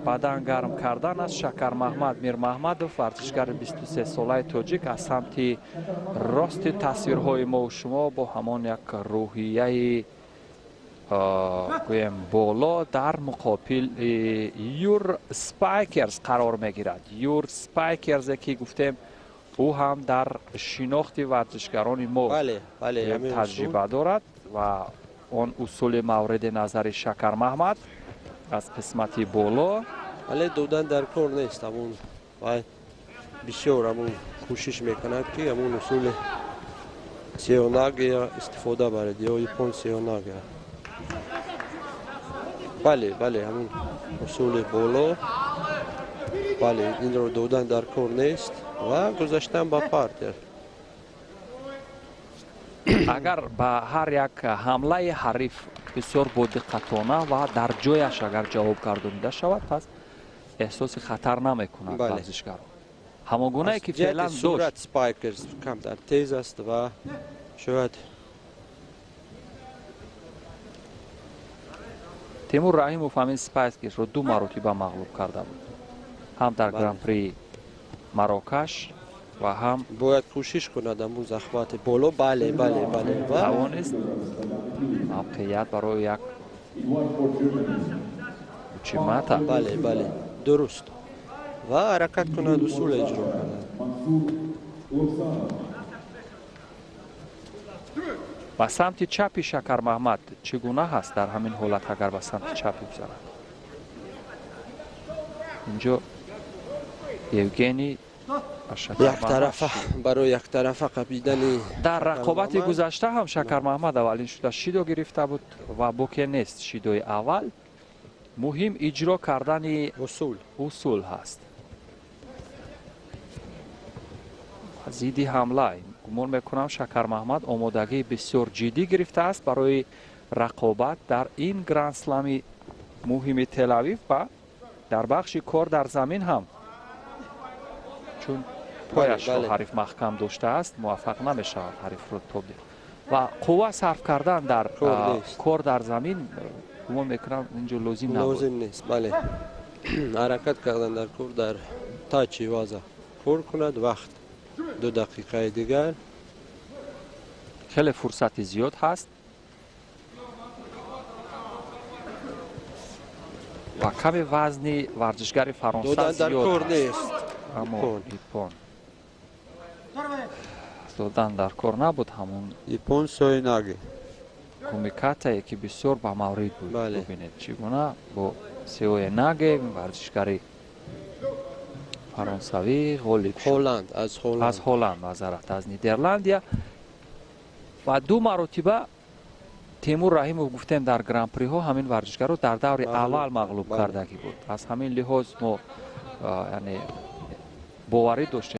бадан гарм кардан аст. Шакар Маҳмад Мирмаҳмадов, варзишгари 23 солаи тоҷик, аз самти рости тасвирҳои мо шумо бо ҳамон як рӯҳияи гӯем боло дар муқобили Юр Спайкерс қарор мегирад. Юр Спайкерзе ки гуфтем ӯ ҳам дар шинохти варзишгарони мо таҷриба дорад ва он усули мавриди назари Шакар Маҳмад аз қисмати боло вале додан дар кор нест. ҳамун вай бисёр ҳамун кӯшиш мекунад ки ҳамун усули сеонагия истифода барад ё япон сеонагия. бале ҳамун усули боло, бале инро додан дар кор нест ва гузаштан ба партия. агар ба ҳар як ҳамлаи ҳариф бисёр бодиққатона ва дар ҷояш агар ҷавоб гардонида шавад, пас эҳсоси хатар намекунад варзишгар. ҳамон гунае ки феълан дошт. Спайкерс камтар тез аст ва шояд Тимур Раҳимов ҳамин Спайкерсро 2 маротиба мағлуб карда буд. ҳам дар гран-при Марокаш ва ҳам бояд кӯшиш кунад ҳамун захвати боло. бале тавонист мавқеият барои як учимата. бале дуруст ва ҳаракат кунад, усул эҷро кунад. ба самти чапи Шакар Маҳмад чӣ гуна ҳаст дар ҳамин ҳолат агар ба самти чапи бизанад? инҷо Евгений яктарафа барои яктарафа қабидани дар рақобати гузашта ҳам Шакар Маҳмад аввалин шуда шидо гирифта буд ва боке нест шидои аввал. муҳим иҷро кардани усул ҳаст. зидди ҳамла гумон мекунам Шакар Маҳмад омодагии бисёр ҷиддӣ гирифтааст барои рақобат дар ин гранд-слами муҳими Телавив ва дар бахши кор дар замин ҳам, чун пояшро ҳариф маҳкам доштааст, муваффақ намешавад ҳарифро тобдид ва қувва сарф кардан дар кор дар замин гумон мекунам инҷо лозим нест. бале ҳаракат кардан дар кор дар тачи ваза кор кунад. вақт 2 дақиқаи дигар. хеле фурсати зиёд ҳаст ва каме вазни варзишгари фаронса зиёд ҳаст. аммо ипон додан дар кор набуд. ҳамун ипон соинаги кумикатае ки бисёр ба маврид буд. бубинед чӣ гуна бо Сеоенаге варзишгари фаронсавӣ ғолиб шуд. аз ҳоланд мазарат аз Нидерландия ва 2 маротиба Тимур Раҳимов гуфтем дар гран-приҳо ҳамин варзишгарро дар даври аввал мағлуб кардагӣ буд. аз ҳамин лиҳоз мо боварӣ доштем